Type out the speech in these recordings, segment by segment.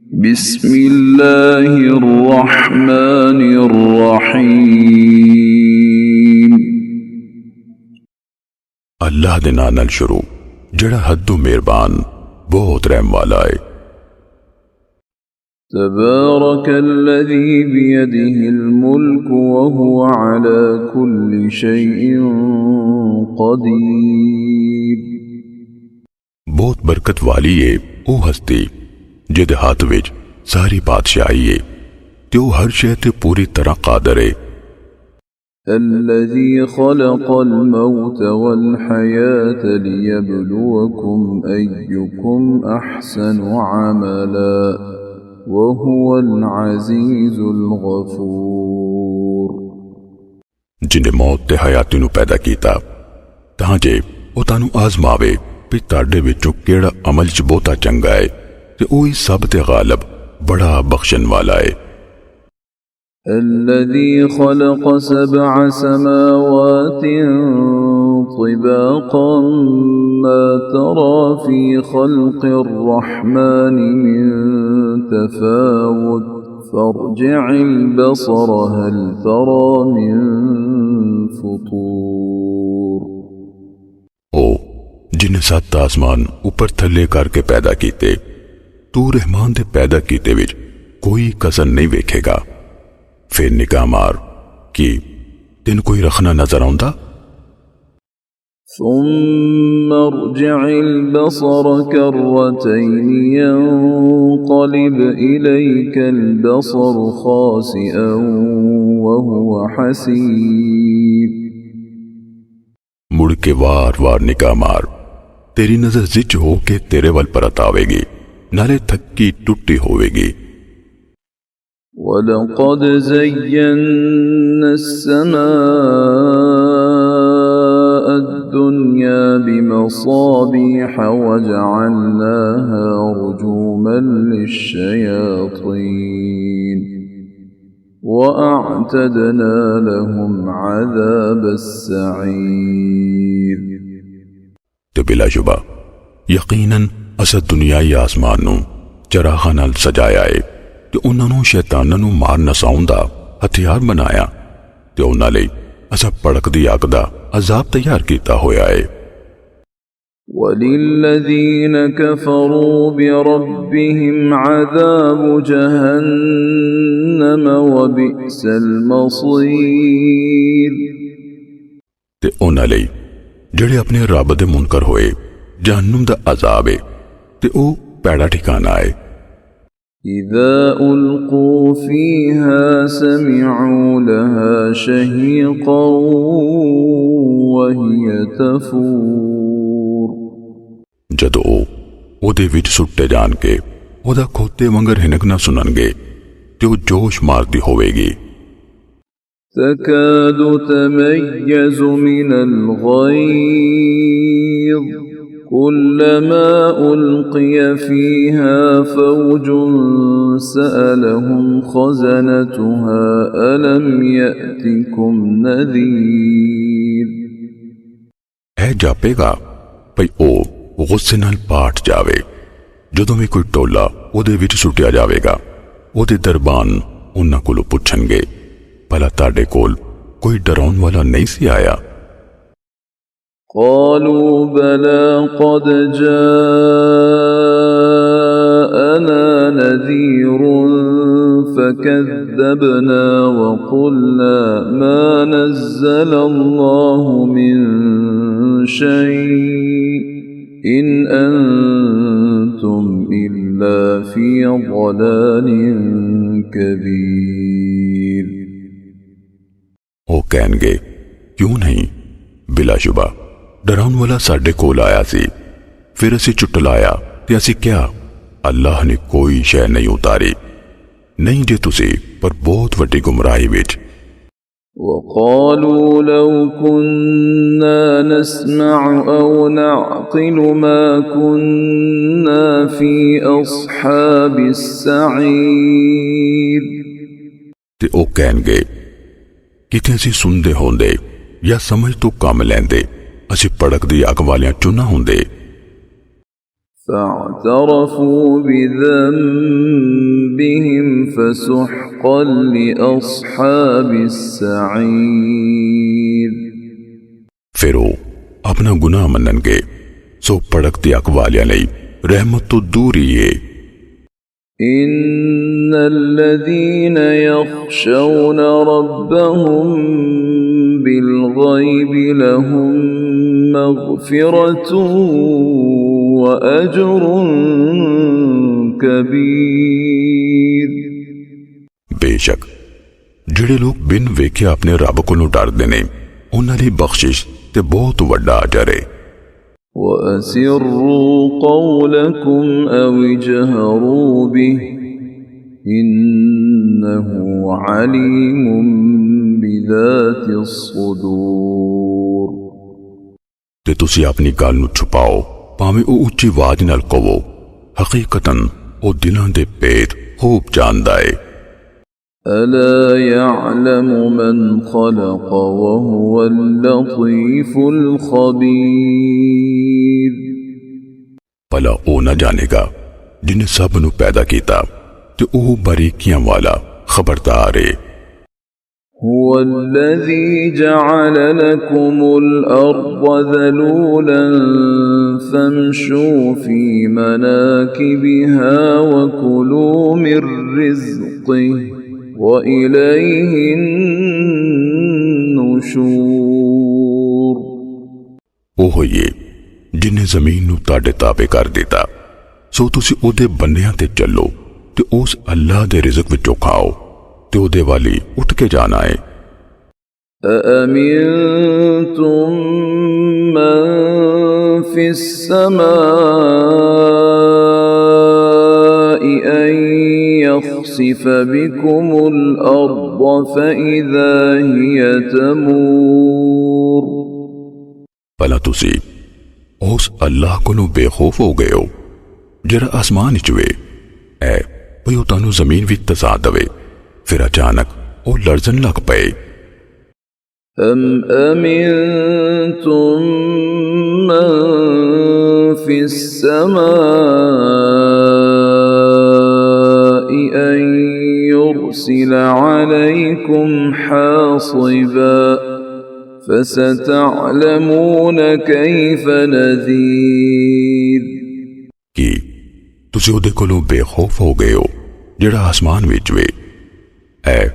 बिस्मिल्लाहिर्रहमानिर्रहीम। अल्लाह दे नाम नाल शुरू जड़ा हद्दों मेहरबान बहुत रहम वाला है। तबारकल्लज़ी बियदिहिल मुल्कु व हुवा अला कुल्लि शैइन क़दीर। बहुत बरकत वाली है ओ हस्ती जिहदे हाथ विच सारी बादशाही है ते ओ हर शै ते पूरी तरह कादर है। الذي خلق الموت والحياة ليبلوكم أيكم أحسن عملا وهو العزيز الغفور। जिन्हें मौत ते हयाती नू पैदा कीता तां जे ओ तानू आजमावे भी ताडे विचों केड़ा अमल च बहुता चंगा है ते ओही सब ते गालिब बड़ा बख्शन वाला है। الذي خلق 7 سماوات طباقا ما ترى في خلق الرحمن من تفاوت فارجع البصر هل ترى من فطور। ओ जिन्हें 7 आसमान ऊपर थल्ले करके पैदा कीते तू रहमान दे पैदा कीते विच कोई कसर नहीं वेखेगा। फिर निगाह मार कि तेन कोई रखना नजर आउंदा। ثم ارجع البصر كرتين ينقلب إليك البصر خاسئا وهو حسير। मुड़ के वार वार निगाह मार तेरी नजर जिच हो के तेरे वल परत आवेगी नाले थक्की टुट्टी होवेगी। वलक़द ज़य्यन्ना अस्समाअ अद्दुन्या बिमसाबिह वजअलनाहा रुजूमन लिश्शयातीन वअअतदना लहुम अज़ाबस्सईर। ते बिलाशुबा यकीनन असा दुनियाई आसमान नू चरागां नाल सजाया है ते उन्हां नू शैतानां नू मार नसाउण दा हथियार बनाया ते उन्हां लई असा भड़कदी अग दा अजाब तैयार कीता होया है। वलिल्लज़ीन कफ़रू बिरब्बिहिम अज़ाबु जहन्नम व बिअसल मसीर। ते उन्हां लई जेड़े अपने रब दे मुनकर होए जहन्नुम दा अजाब है ते ओ पैड़ा ठिकाना है। إذا ألقوا فيها سمعوا لها شهيقا وهي تفور। जदों ओदे विच सुट्टे जान के ओदा खोते वंगर हिनकना सुननगे ते ओ जोश मारदी होवेगी। تكاد تميز من الغيظ كلما ألقي فيها فوج سألهم خزنتها ألم يأتكم نذير। है जापेगा भई ओ गुस्से नाल पाट जावे जदों भी कोई टोला ओदे विच सुटिया जावेगा ओदे दरबान उन्हां कोलों पुछणगे भला ताडे कोल कोई डराउण वाला नहीं सी आया। قالوا بلى قد جاءنا نذير فكذبنا وقلنا ما نزل الله من شيء إن أنتم إلا في ضلال كبير। ओ कहणगे क्यों नहीं बिलाशुबा डराउण वाला साडे कोल आया सी फिर असी चुटलाया ते असी क्या अल्लाह ने कोई शै नहीं उतारी नहीं जे तुसी पर बहुत वड्डी गुमराही विच। وقالوا لو كنا نسمع أو نعقل ما كنا في أصحاب السعير। ते ओ कहणगे किते असी सुनदे होंदे या समझ तो कम लैंदे असी भड़कदी अग वालियां चुना होंदे। فاعترفوا بذنبهم فسحقا لأصحاب السعير। फिर वो अपना गुनाह मननगे सो भड़कती अग वालियां लई रहमत तो दूर ही है। إن الذين يخشون ربهم بالغيب لهم مغفرة وأجر كبير। बेशक ਜਿਹੜੇ ਲੋਕ ਬਿਨ ਵੇਖੇ ਆਪਣੇ ਰੱਬ ਕੋਲੋਂ ਡਰਦੇ ਨੇ ਉਹਨਾਂ ਲਈ ਬਖਸ਼ਿਸ਼ ਤੇ ਬਹੁਤ ਵੱਡਾ ਅਜਰ ਹੈ। وأسروا قولكم أو اجهروا به إنه عليم بذات الصدور। ਤੇ ਤੁਸੀਂ ਆਪਣੀ ਗੱਲ ਨੂੰ ਛੁਪਾਓ ਭਾਵੇਂ ਉਹ ਉੱਚੀ ਆਵਾਜ਼ ਨਾਲ ਕਹੋ, ਹਕੀਕਤਨ ਉਹ ਦਿਲਾਂ ਦੇ ਭੇਦ ਖੂਬ ਜਾਣਦਾ ਹੈ। ألا يعلم من خلق وهو اللطيف الخبير। ਭਲਾ ਉਹ ਨਾ ਜਾਣੇਗਾ ਜਿਨੇ ਸਭ ਨੂੰ ਪੈਦਾ ਕੀਤਾ ਤੇ ਉਹ ਬਾਰੀਕੀਆਂ ਵਾਲਾ ਖਬਰਦਾਰ ਹੈ। هو الذي جعل لكم الأرض ذلولا فامشوا في مناكبها وكلوا من رزقه وإليه النشور۔ ਉਹ ਹੀ ਹੈ ਜਿਨੇ ਜ਼ਮੀਨ ਨੂੰ ਤੁਹਾਡੇ ਤਾਬੇ ਕਰ ਦਿੱਤਾ ਸੋ ਤੁਸੀਂ ਉਹਦੇ ਬੰਨਿਆਂ ਤੇ ਚੱਲੋ ਤੇ ਉਸ ਅੱਲਾਹ ਦੇ ਰਿਜ਼ਕ ਵਿੱਚੋਂ ਖਾਓ ਤੇ ਉਹਦੇ ਵਾਲੀ ਉੱਠ ਕੇ ਜਾਣਾ ਹੈ। أأمنتم من في السماء أن يخسف بكم الأرض فإذا هي تمور۔ ਭਲਾ ਤੁਸੀਂ ਉਸ ਅੱਲਾਹ ਕੋਲੋਂ ਬੇਖੌਫ ਹੋ ਗਏ ਹੋ ਜਿਹੜਾ ਆਸਮਾਨ ਵਿੱਚ ਵੇ ਐ ਭਈ ਉਹ ਤੁਹਾਨੂੰ ਜ਼ਮੀਨ ਵਿੱਚ ਧਸਾ ਦੇਵੇ ਫਿਰ ਅਚਾਨਕ ਉਹ ਲਰਜ਼ਣ ਲੱਗ ਪਏ। أم أمنتم من في السماء أن يرسل عليكم حاصبا فستعلمون كيف نذير۔ ਕੀ ਤੁਸੀਂ ਉਹਦੇ ਕੋਲੋਂ ਬੇਖੌਫ ਹੋ ਗਏ ਹੋ ਜਿਹੜਾ ਆਸਮਾਨ ਵਿੱਚ ਵੇ ਐ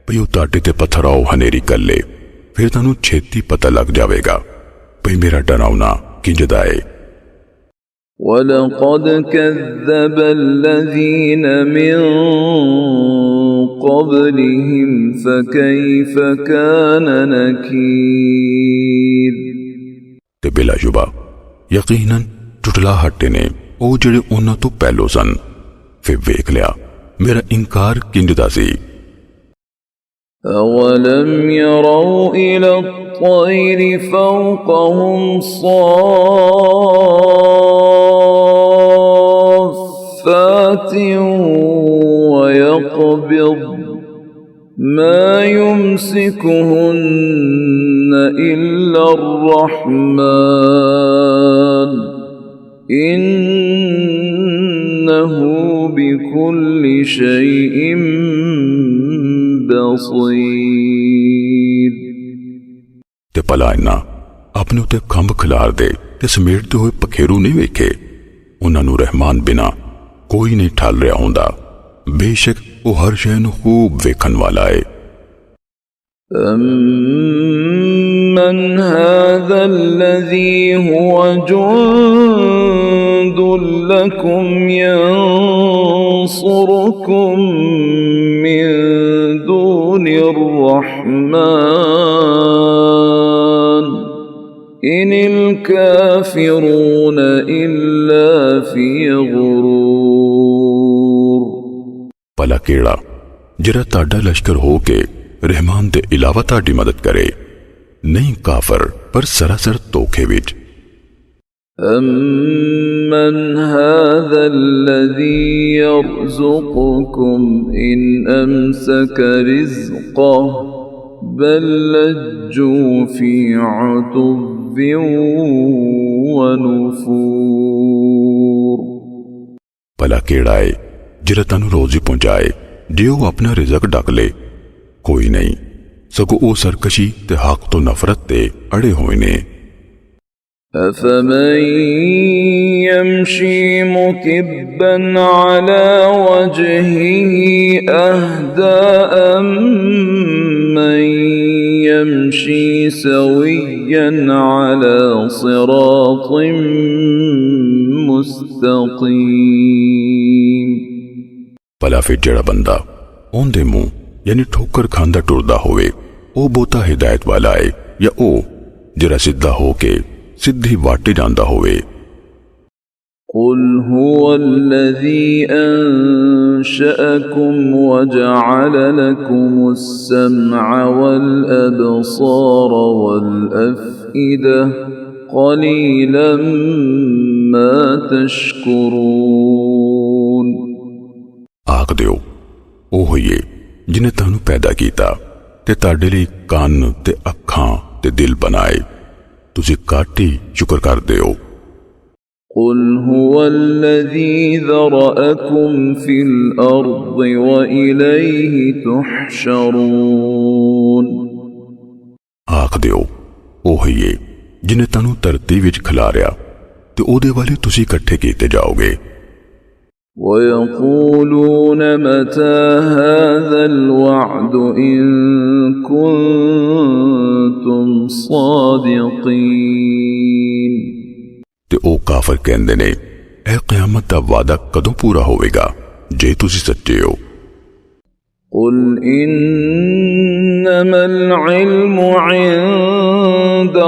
ਭਈ ਉਹ ਤੁਹਾਡੇ ਤੇ ਪੱਥਰਾਓ ਹਨੇਰੀ ਕੱਲੇ ਫਿਰ ਤੁਹਾਨੂੰ ਛੇਤੀ ਪਤਾ ਲੱਗ ਜਾਵੇਗਾ ਭਈ ਮੇਰਾ ਡਰਾਉਣਾ ਕਿੰਜਦਾ ਹੈ। وَلَقَدْ كَذَّبَ الَّذِينَ مِن قَبْلِهِمْ فَكَيْفَ كَانَ نَكِيرِ۔ ਤੇ ਬਿਲਾਸ਼ੁਬਾ ਯਕੀਨਨ ਝੁਠਲਾਹਟ ਨੇ ਉਹ ਜਿਹੜੇ ਉਹਨਾਂ ਤੋਂ ਪਹਿਲੋਂ ਸਨ ਫਿਰ ਵੇਖ ਲਿਆ ਮੇਰਾ ਇਨਕਾਰ ਕਿੰਜਦਾ ਸੀ। أَوَلَمْ يَرَوْا إِلَى الطَّيْرِ فَوْقَهُمْ صَافَّاتٍ وَيَقْبِضْنَ مَا يُمْسِكُهُنَّ إِلَّا الرَّحْمَنُ إِنَّهُ بِكُلِّ شَيْءٍ بصير۔ ਤੇ ਭਲਾ ਇਹਨਾਂ ਆਪਣੇ ਉੱਤੇ ਖੰਭ ਖਿਲਾਰਦੇ ਤੇ ਸਮੇਟਦੇ ਹੋਏ ਪਖੇਰੂ ਨਹੀਂ ਵੇਖੇ ਉਹਨਾਂ ਨੂੰ ਰਹਿਮਾਨ ਬਿਨਾ ਕੋਈ ਨਹੀਂ ਠੱਲ ਰਿਹਾ ਹੁੰਦਾ ਬੇਸ਼ੱਕ ਉਹ ਹਰ ਸ਼ੈ ਨੂੰ ਖੂਬ ਵੇਖਣ ਵਾਲਾ ਹੈ। أَمَّنْ هَذَا الَّذِي هُوَ جُندٌ لَكُمْ يَنصُرُكُم مِّن دُونِ الرَّحْمَنِ إِنِ الْكَافِرُونَ إِلَّا فِي غُرُورٍ۔ ਭਲਾ ਕਿਹੜਾ ਜਿਹੜਾ ਤੁਹਾਡਾ ਲਸ਼ਕਰ ਹੋ ਕੇ ਰਹਿਮਾਨ ਦੇ ਇਲਾਵਾ ਤੁਹਾਡੀ ਮਦਦ ਕਰੇ ਨਹੀਂ ਕਾਫਰ ਪਰ ਸਰਾਸਰ ਧੋਖੇ ਵਿੱਚ। أَمَّنْ هَذَا الَّذِي يَرْزُقُكُمْ إِنْ أَمْسَكَ رِزْقَهُ بَل لَّجُّوا فِي عُتُوٍّ وَنُفُورٍ۔ भला केड़ा है जिहड़ा तैनूं रोज़ी पहुंचाए जे वो अपना रिज़क ढक ले? कोई नहीं, सगों वो सरकशी ते हक तो नफरत ते अड़े हुए ने। अफमन यमशी मुकिब्बन अला वजहिही अहदा अम्मन यमशी सविय्यन अला सिरातिन मुस्तकीम। भला फिर जड़ा बंदा ओंदे मुंह यानी ठोकर खांदा टुरदा होवे ओ बहुता हिदायत वाला है या ओ जरा सीधा होके सीधी वाटे जांदा होवे? कुल हुवल्लज़ी अंशअकुम वजअल लकुमुस्समअ वल अबसार वल अफ़इदा क़लीलन मा तशकुरून। आख दिओ ओ होइए जिन्हें तानू पैदा कीता ते ताडे लई कान ते अखां ते दिल बनाए, तुसी घट ही शुक्र कर दिओ। कुल हुवल्लज़ी ज़रअकुम फिल अर्ज़ि व इलैहि तुहशरून। आख दिओ ओ होइए जिन्हें तानू धरती विच खिलारिया ते ओदे वाले तुसी इकट्ठे कीते जाओगे। वयक़ूलून मता हाज़ल वअद इन कुन्तुम सादिक़ीन। ते ओ काफर कहंदे ने ए क़यामत दा वादा कदों पूरा होवेगा जे तुसी सच्चे हो? कुल इन्नमल इल्मु इंदल्लाह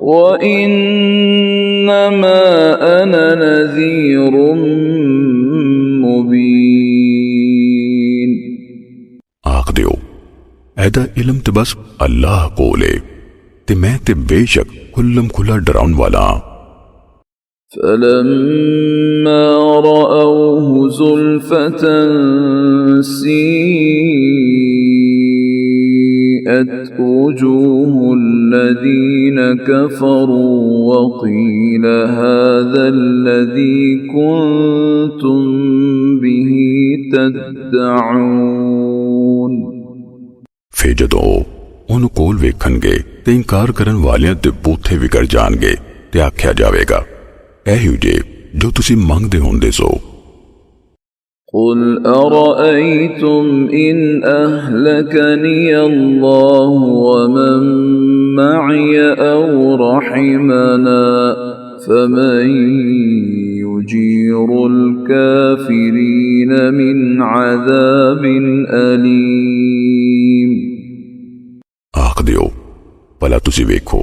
व इन्नमा अना नज़ीरुम मुबीन। आख दिओ ऐदा इल्म ते बस अल्लाह कोल है ते मैं ते बेशक खुल्लम खुला डराउन वाला। फलम्मा रअवहु ज़ुल्फ़तन सीअत वुजूहुल लज़ीन कफ़रू व क़ील हाज़ल लज़ी कुन्तुम बिही तद्दऊन। फिर जदों उन्होंने कोल वेखणगे ते इंकार करन वालियां दे बूथे विगड़ जाणगे ते आख्या जावेगा ऐही जे जो तुसी मंगदे होंदे सो। कुल अरअयतुम इन अहलकनी अल्लाहु व मन मअय औ रहिमना फमन युजीरुल काफिरीन मिन अज़ाबिन अलीम। आख दिओ भला तुसी वेखो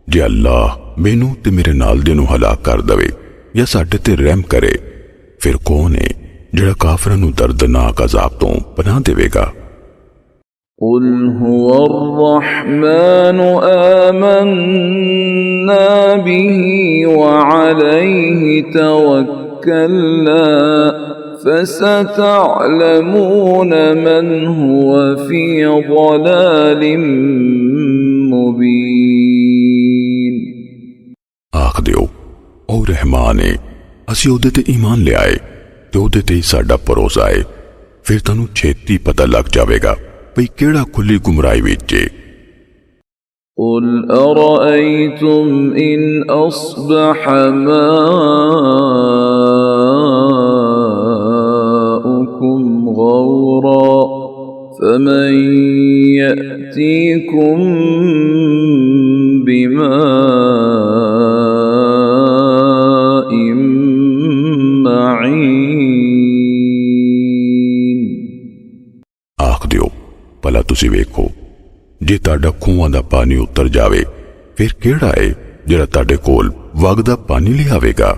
जे अल्लाह मैनू ते मेरे नाल दे नू हलाक कर दवे या साडे ते रहम करे फिर कौन है जिहड़ा काफरां नू दर्दनाक अजाब तो पनाह देवेगा? कुल हुवर रहमानु आमन्ना बिही व अलैहि तवक्कलना फसतअलमून मन हुव फी ज़लालिम मुबीन। आख दिओ ओ रहमान है असी ओदे ते ईमान ले आए ते ओदे ते ही साडा भरोसा है, फिर तानू छेती पता लग जावेगा भई केड़ा खुली गुमराही विच है। कुल अरअयतुम इन अस्बह माउकुम गौरा फमन यअतीकुम बिमाइन मईन। आख दिओ भला तुसी वेखो जे ताडा खूहां दा पानी उतर जावे फिर केड़ा है जिहड़ा ताडे कोल वगदा पानी लियावेगा?